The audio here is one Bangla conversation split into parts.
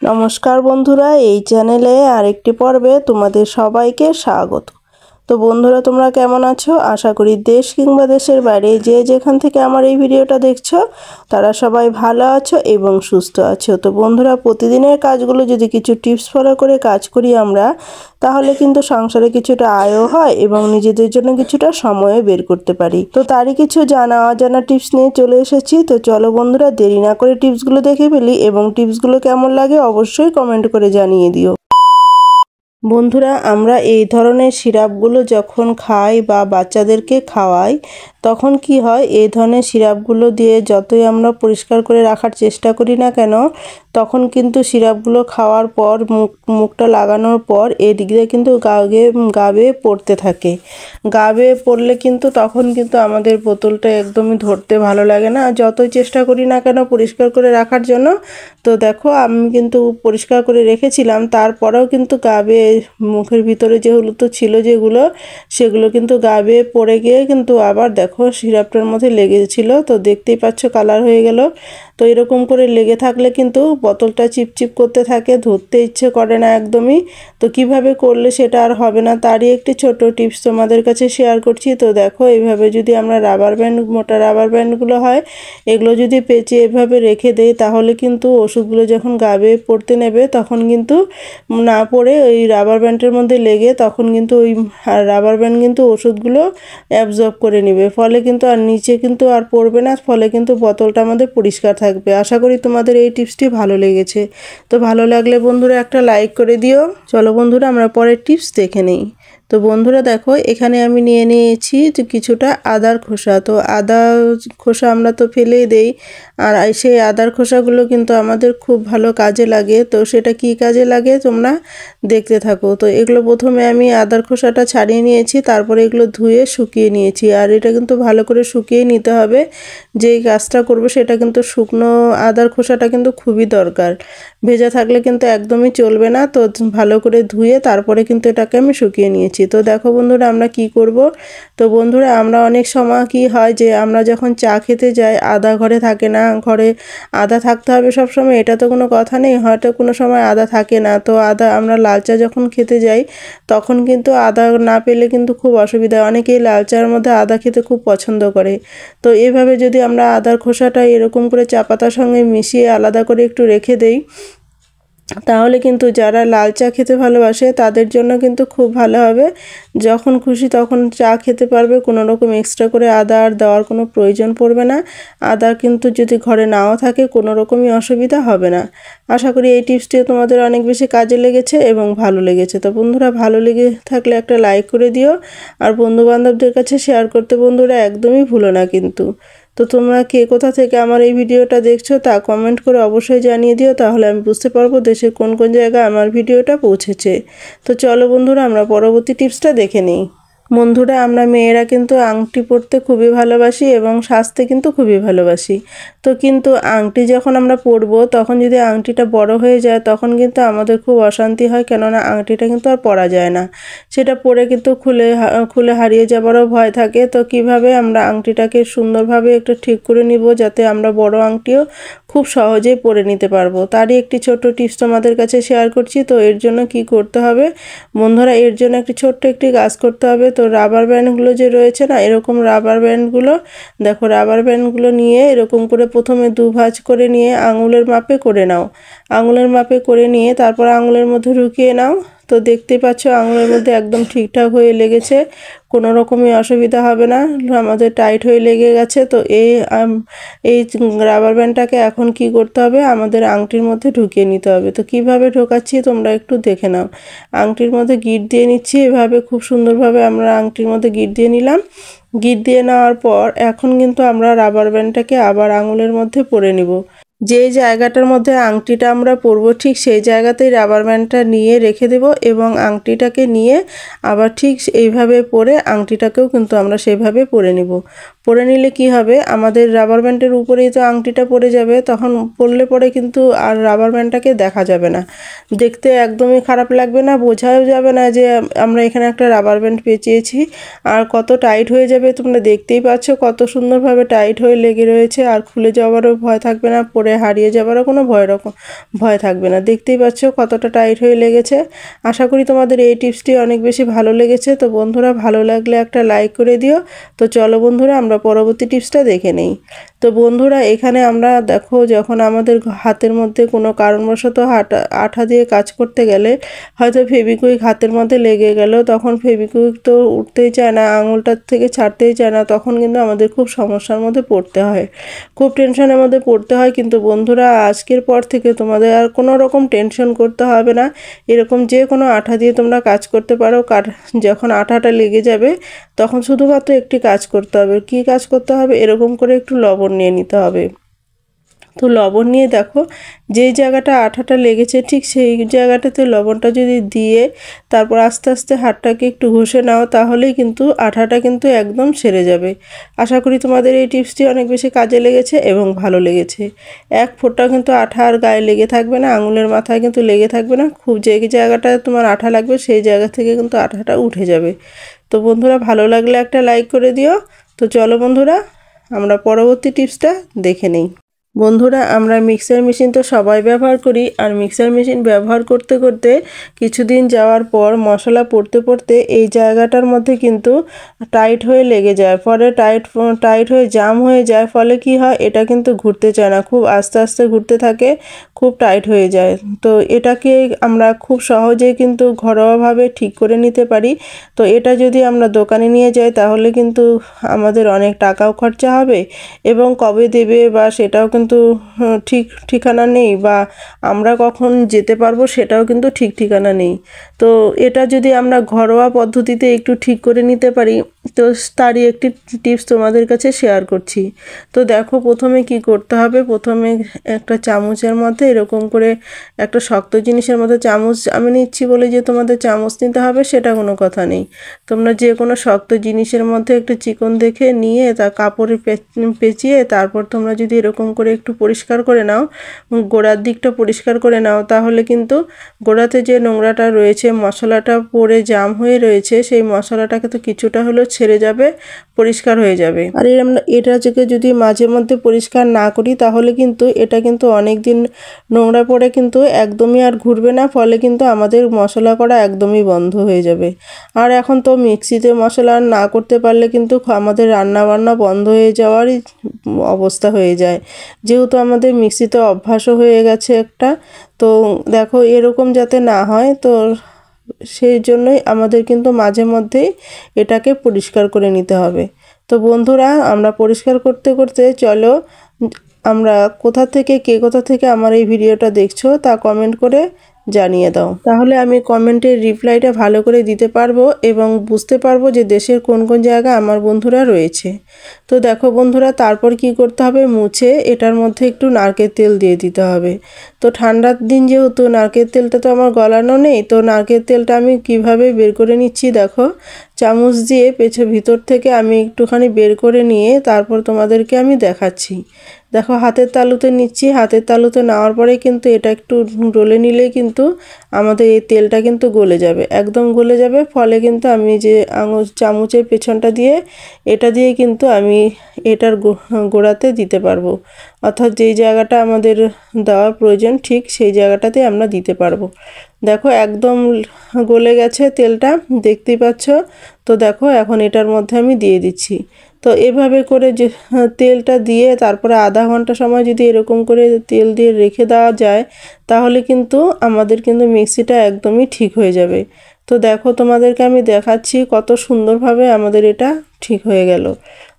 নমস্কার বন্ধুরা, এই চ্যানেলে আরেকটি পর্বে তোমাদের সবাইকে স্বাগত। তো বন্ধুরা, তোমরা কেমন আছো? আশা করি দেশ কিংবা দেশের বাইরে যে যেখান থেকে আমার এই ভিডিওটা দেখছো তারা সবাই ভালো আছো এবং সুস্থ আছো। তো বন্ধুরা, প্রতিদিনের কাজগুলো যদি কিছু টিপস ফলো করে কাজ করি আমরা, তাহলে কিন্তু সংসারে কিছুটা আয়ও হয় এবং নিজেদের জন্য কিছুটা সময়ও বের করতে পারি। তো তারই কিছু জানা অজানা টিপস নিয়ে চলে এসেছি। তো চলো বন্ধুরা, দেরি না করে টিপসগুলো দেখে ফেলি এবং টিপসগুলো কেমন লাগে অবশ্যই কমেন্ট করে জানিয়ে দিও। বন্ধুরা, আমরা এই ধরনের সিরাপগুলো যখন খাই বা বাচ্চাদেরকে খাওয়াই, তখন কি হয়, এই ধরনের সিরাপগুলো দিয়ে যতই আমরা পরিষ্কার করে রাখার চেষ্টা করি না কেন, তখন কিন্তু সিরাপগুলো খাওয়ার পর মুখটা লাগানোর পর এদিক দিয়ে কিন্তু গা বেয়ে পড়তে থাকে। গা বেয়ে পড়লে কিন্তু তখন কিন্তু আমাদের বোতলটা একদমই ধরতে ভালো লাগে না, যতই চেষ্টা করি না কেন পরিষ্কার করে রাখার জন্য। তো দেখো, আমি কিন্তু পরিষ্কার করে রেখেছিলাম, তারপরেও কিন্তু গা বেয়ে মুখের ভিতরে যেগুলো তো ছিল যেগুলো, সেগুলো কিন্তু গা বেয়ে পড়ে গিয়ে কিন্তু আবার দেখো সিরাপটার মধ্যে লেগেছিল। তো দেখতেই পাচ্ছ কালার হয়ে গেল। তো এরকম করে লেগে থাকলে কিন্তু বোতলটা চিপচিপ করতে থাকে, ধরতে ইচ্ছে করে না একদমই। তো কিভাবে করলে সেটা আর হবে না, তারই একটি ছোট টিপস তোমাদের কাছে শেয়ার করছি। তো দেখো, এইভাবে যদি আমরা রাবার ব্যান্ড, মোটা রাবার ব্যান্ডগুলো হয়, এগুলো যদি পেঁচিয়ে এভাবে রেখে দেই, তাহলে কিন্তু ওষুধগুলো যখন গা বেয়ে পড়তে নেবে তখন কিন্তু না পড়ে ওই রাবার ব্যান্ডের মধ্যে লেগে তখন কিন্তু ওই রাবার ব্যান্ড কিন্তু ওষুধগুলো অ্যাবজর্ব করে নেবে, ফলে কিন্তু আর নিচে কিন্তু আর পড়বে না, ফলে কিন্তু বোতলটা আমাদের পরিষ্কার থাকবে। আশা করি তোমাদের এই টিপসটি ভালো লেগেছে। তো ভালো লাগলে বন্ধুরা একটা লাইক করে দিও। চলো বন্ধুরা, আমরা পরের টিপস দেখে নিই। তো বন্ধুরা দেখো, এখানে আমি নিয়ে নিয়েছি কিছুটা আদার খোসা। তো আদা খোসা আমরা তো ফেলেই দেই, আর সেই আদার খোসাগুলো কিন্তু আমাদের খুব ভালো কাজে লাগে। তো সেটা কি কাজে লাগে তোমরা দেখতে থাকো। তো এগুলো প্রথমে আমি আদার খোসাটা ছাড়িয়ে নিয়েছি, তারপরে এগুলো ধুয়ে শুকিয়ে নিয়েছি। আর এটা কিন্তু ভালো করে শুকিয়ে নিতে হবে। যেই কাজটা করবো সেটা কিন্তু শুকনো আদার খোসাটা কিন্তু খুবই দরকার, ভেজা থাকলে কিন্তু একদমই চলবে না। তো ভালো করে ধুয়ে তারপরে কিন্তু এটাকে আমি শুকিয়ে নিয়েছি। তো দেখো বন্ধুরা, আমরা কি করব। তো বন্ধুরা, আমরা অনেক সময় কি হয় যে আমরা যখন চা খেতে যাই, আদা ঘরে থাকে না। ঘরে আদা থাকতে হবে সব সময় এটা তো কোনো কথা নেই, হয়তো কোনো সময় আদা থাকে না। তো আদা আমরা লাল চা যখন খেতে যাই, তখন কিন্তু আদা না পেলে কিন্তু খুব অসুবিধা। অনেকেই লাল চার মধ্যে আদা খেতে খুব পছন্দ করে। তো এভাবে যদি আমরা আদার খোসাটা এরকম করে চা পাতার সঙ্গে মিশিয়ে আলাদা করে একটু রেখে দেই, তাহলে কিন্তু যারা লাল চা খেতে ভালোবাসে তাদের জন্য কিন্তু খুব ভালো হবে। যখন খুশি তখন চা খেতে পারবে, কোনো রকম এক্সট্রা করে আদা আর দেওয়ার কোনো প্রয়োজন পড়বে না। আদা কিন্তু যদি ঘরে নাও থাকে কোনো রকমই অসুবিধা হবে না। আশা করি এই টিপসটি তোমাদের অনেক বেশি কাজে লেগেছে এবং ভালো লেগেছে। তো বন্ধুরা, ভালো লেগে থাকলে একটা লাইক করে দিও, আর বন্ধুবান্ধবদের কাছে শেয়ার করতে বন্ধুরা একদমই ভুলো না কিন্তু। তো তোমরা কে কোথা থেকে আমার এই ভিডিওটা দেখছো তা কমেন্ট করে অবশ্যই জানিয়ে দিও, তাহলে আমি বুঝতে পারবো দেশের কোন কোন জায়গায় আমার ভিডিওটা পৌঁছেছে। তো চলো বন্ধুরা, আমরা পরবর্তী টিপসটা দেখে নিই। বন্ধুরা, আমরা মেয়েরা কিন্তু আংটি পরতে খুবই ভালোবাসি এবং সাজতে কিন্তু খুবই ভালোবাসি। তো কিন্তু আংটি যখন আমরা পরবো, তখন যদি আংটিটা বড় হয়ে যায় তখন কিন্তু আমাদের খুব অশান্তি হয়, কেননা আংটিটা কিন্তু আর পরা যায় না। সেটা পরে কিন্তু খুলে হারিয়ে যাবারও ভয় থাকে। তো কিভাবে আমরা আংটিটাকে সুন্দরভাবে একটু ঠিক করে নিব, যাতে আমরা বড় আংটিও খুব সহজেই পরে নিতে পারবো, তারই একটি ছোট্ট টিপস তোমাদের কাছে শেয়ার করছি। তো এর জন্য কি করতে হবে বন্ধুরা, এর জন্য একটি কাজ করতে হবে। তো রাবার ব্যান্ডগুলো যে রয়েছে না, এরকম রাবার ব্যান্ডগুলো দেখো, রাবার ব্যান্ডগুলো নিয়ে এরকম করে প্রথমে দুভাঁজ করে নিয়ে আঙুলের মাপে করে নাও। আঙুলের মাপে করে নিয়ে তারপর আঙুলের মধ্যে ঢুকিয়ে নাও। তো দেখতে পাচ্ছ আঙুলের মধ্যে একদম ঠিকঠাক হয়ে লেগেছে, কোনো রকমই অসুবিধা হবে না, আমাদের টাইট হয়ে লেগে গেছে। তো এই রাবার ব্যান্ডটাকে এখন কি করতে হবে, আমাদের আংটির মধ্যে ঢুকিয়ে নিতে হবে। তো কিভাবে ঢোকাচ্ছি তোমরা একটু দেখে নাও। আংটির মধ্যে গিঁট দিয়ে নিচ্ছি, এভাবে খুব সুন্দরভাবে আমরা আংটির মধ্যে গিঁট দিয়ে নিলাম। গিঁট দিয়ে নেওয়ার পর এখন কিন্তু আমরা রাবার ব্যান্ডটাকে আবার আঙুলের মধ্যে পরে নিব। যে জায়গাটার মধ্যে আংটিটা আমরা পরবো ঠিক সেই জায়গাতেই রাবার ব্যান্ডটা নিয়ে রেখে দেব এবং আংটিটাকে নিয়ে আবার ঠিক এইভাবে পরে আংটিটাকেও কিন্তু আমরা সেইভাবে পরে নিব। পরে নিলে কি হবে, আমাদের রাবার ব্যান্ডের উপরেই তো আংটিটা পড়ে যাবে, তখন পরলে পরে কিন্তু আর রাবার ব্যান্ডটাকে দেখা যাবে না, দেখতে একদমই খারাপ লাগবে না, বোঝাও যাবে না যে আমরা এখানে একটা রাবার ব্যান্ড পেঁচিয়েছি। আর কত টাইট হয়ে যাবে তোমরা দেখতেই পাচ্ছ, কত সুন্দরভাবে টাইট হয়ে লেগে রয়েছে, আর খুলে যাওয়ারও ভয় থাকবে না, পরে পরে হারিয়ে যাবারও কোনো ভয় থাকবে না। দেখতেই পাচ্ছ কতটা টাইট হয়ে লেগেছে। আশা করি তোমাদের এই টিপসটি অনেক বেশি ভালো লেগেছে। তো বন্ধুরা ভালো লাগলে একটা লাইক করে দিও। তো চলো বন্ধুরা আমরা পরবর্তী টিপসটা দেখে নেই। তো বন্ধুরা এখানে আমরা দেখো যখন আমাদের হাতের মধ্যে কোনো কারণবশত আঠা দিয়ে কাজ করতে গেলে হয়তো ফেভিকুইক হাতের মধ্যে লেগে গেল, তখন ফেভিকুইক তো উঠতেই চায় না, আঙুলটার থেকে ছাড়তেই চায় না, তখন কিন্তু আমাদের খুব সমস্যার মধ্যে পড়তে হয়, খুব টেনশনের মধ্যে পড়তে হয়। কিন্তু বন্ধুরা আজকের পর থেকে তোমাদের আর কোনো রকম টেনশন করতে হবে না। এরকম যে কোনো আঠা দিয়ে তোমরা কাজ করতে পারো। যখন আঠাটা লেগে যাবে তখন শুধুমাত্র একটি কাজ করতে হবে। কি কাজ করতে হবে? এরকম করে একটু লবণ নিয়ে নিতে হবে। তো লবণ নিয়ে দেখো যেই জায়গাটা আঠাটা লেগেছে ঠিক সেই জায়গাটাতে লবণটা যদি দিয়ে তারপর আস্তে আস্তে হাতটাকে একটু ঘষে নাও, তাহলেই কিন্তু আঠাটা কিন্তু একদম সেরে যাবে। আশা করি তোমাদের এই টিপসটি অনেক বেশি কাজে লেগেছে এবং ভালো লেগেছে। এক ফোঁটা কিন্তু আঠা আর গায়ে লেগে থাকবে না, আঙুলের মাথায় কিন্তু লেগে থাকবে না। খুব যে জায়গাটায় তোমার আঠা লাগবে সেই জায়গা থেকে কিন্তু আঠাটা উঠে যাবে। তো বন্ধুরা ভালো লাগলে একটা লাইক করে দিও। তো চলো বন্ধুরা আমরা পরবর্তী টিপসটা দেখে নেই। বন্ধুরা আমরা মিক্সার মেশিন তো সবাই ব্যবহার করি, আর মিক্সার মেশিন ব্যবহার করতে করতে কিছুদিন যাওয়ার পর মশলা পড়তে পড়তে এই জায়গাটার মধ্যে কিন্তু টাইট হয়ে লেগে যায়, ফলে টাইট হয়ে জাম হয়ে যায়। ফলে কি হয়, এটা কিন্তু ঘুরতে চায় না, খুব আস্তে আস্তে ঘুরতে থাকে, খুব টাইট হয়ে যায়। তো এটাকে আমরা খুব সহজেই কিন্তু ঘরোয়াভাবে ঠিক করে নিতে পারি। তো এটা যদি আমরা দোকানে নিয়ে যাই তাহলে কিন্তু আমাদের অনেক টাকাও খরচা হবে এবং কবে দেবে বা সেটাও কিন্তু ঠিকানা নেই, বা আমরা কখন যেতে পারবো সেটাও কিন্তু ঠিক ঠিকানা নেই। তো এটা যদি আমরা ঘরোয়া পদ্ধতিতে একটু ঠিক করে নিতে পারি, তো তারই একটি টিপস তোমাদের কাছে শেয়ার করছি। তো দেখো প্রথমে কি করতে হবে, প্রথমে একটা চামচের মধ্যে এরকম করে একটা শক্ত জিনিসের মধ্যে চামচ আমি নিচ্ছি বলে যে তোমাদের চামচ নিতে হবে সেটা কোনো কথা নেই। তোমরা যে কোনো শক্ত জিনিসের মধ্যে একটু চিকন দেখে নিয়ে তা কাপড়ে পেঁচিয়ে তারপর তোমরা যদি এরকম করে একটু পরিষ্কার করে নাও, গোড়ার দিকটা পরিষ্কার করে নাও, তাহলে কিন্তু গোড়াতে যে নোংরাটা রয়েছে, মশলাটা পড়ে জাম হয়ে রয়েছে, সেই মশলাটাকে তো কিছুটা হলেও ছেড়ে যাবে, পরিষ্কার হয়ে যাবে। আর এটা যদি মাঝে মধ্যে পরিষ্কার না করি তাহলে কিন্তু এটা কিন্তু অনেক দিন নোংরা পড়ে কিন্তু একদমই আর ঘুরবে না, ফলে কিন্তু আমাদের মশলা করা একদমই বন্ধ হয়ে যাবে। আর এখন তো মিক্সিতে মশলা না করতে পারলে কিন্তু আমাদের রান্না বান্না বন্ধ হয়ে যাওয়ারই অবস্থা হয়ে যায়, যেহেতু আমাদের মিক্সিতে অভ্যাসও হয়ে গেছে একটা। তো দেখো এরকম যাতে না হয়, তো সেই জন্যই আমাদের কিন্তু মাঝে মধ্যেই এটাকে পরিষ্কার করে নিতে হবে। তো বন্ধুরা আমরা পরিষ্কার করতে করতে চলো আমরা কোথা থেকে আমার এই ভিডিওটা দেখছো তা কমেন্ট করে জানিয়ে দাও, তাহলে আমি কমেন্টের রিপ্লাইটা ভালো করে দিতে পারবো এবং বুঝতে পারবো যে দেশের কোন কোন জায়গায় আমার বন্ধুরা রয়েছে। তো দেখো বন্ধুরা তারপর কি করতে হবে, মুছে এটার মধ্যে একটু নারকেল তেল দিয়ে দিতে হবে। তো ঠান্ডার দিন যেহেতু নারকেল তেলটা তো আমার গলানো নেই, তো নারকেল তেলটা আমি কিভাবে বের করে নিচ্ছি দেখো, চামচ দিয়ে ভিতর থেকে আমি একটুখানি বের করে নিয়ে তারপর তোমাদেরকে আমি দেখাচ্ছি। দেখো হাতের তালুতে নিচ্ছি, হাতের তালুতে নেওয়ার পরে কিন্তু এটা একটু ডলে নিলেই কিন্তু আমাদের এই তেলটা কিন্তু গলে যাবে, একদম গলে যাবে। ফলে কিন্তু আমি যে চামচের পেছনটা দিয়ে এটা দিয়ে কিন্তু আমি এটার গোড়াতে দিতে পারবো, অর্থাৎ যেই জায়গাটা আমাদের দেওয়ার প্রয়োজন ঠিক সেই জায়গাটাতে আমরা দিতে পারবো। দেখো একদম গলে গেছে তেলটা, দেখতেই পাচ্ছ। তো দেখো এখন এটার মধ্যে আমি দিয়ে দিচ্ছি। তো এভাবে করে যে তেলটা দিয়ে তারপরে আধা ঘন্টা সময় যদি এরকম করে তেল দিয়ে রেখে দেওয়া যায় তাহলে কিন্তু আমাদের কিন্তু মিক্সিটা একদমই ঠিক হয়ে যাবে। তো দেখো তোমাদেরকে আমি দেখাচ্ছি কত সুন্দরভাবে আমাদের এটা ঠিক হয়ে গেল।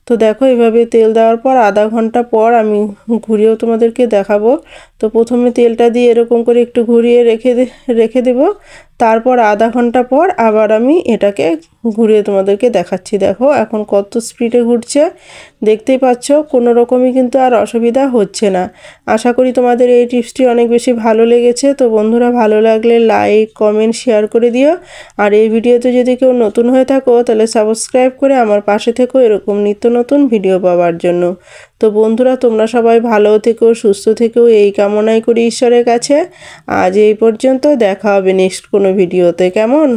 তো দেখো এভাবে তেল দেওয়ার পর আধা ঘন্টা পর আমি ঘুরিয়েও তোমাদেরকে দেখাবো। তো প্রথমে তেলটা দিয়ে এরকম করে একটু ঘুরিয়ে রেখে দেব, তারপর আধা ঘন্টা পর আবার আমি এটাকে ঘুরিয়ে তোমাদেরকে দেখাচ্ছি। দেখো এখন কত স্পিডে ঘুরছে, দেখতেই পাচ্ছ, কোনো রকমই কিন্তু আর অসুবিধা হচ্ছে না। আশা করি তোমাদের এই টিপসটি অনেক বেশি ভালো লেগেছে। তো বন্ধুরা ভালো লাগলে লাইক কমেন্ট শেয়ার করে দিও, আর এই ভিডিওতে যদি কেউ নতুন হয়ে থাকো তাহলে সাবস্ক্রাইব করে আমার পাশে থেকো এরকম নিত্য নতুন ভিডিও পাওয়ার জন্য। তো বন্ধুরা তোমরা সবাই ভালো থেকো, সুস্থ থেকো, এই কামনাই করি ঈশ্বরের কাছে। আজ এই পর্যন্ত, দেখা হবে নেক্সট কোনো ভিডিওতে, কেমন?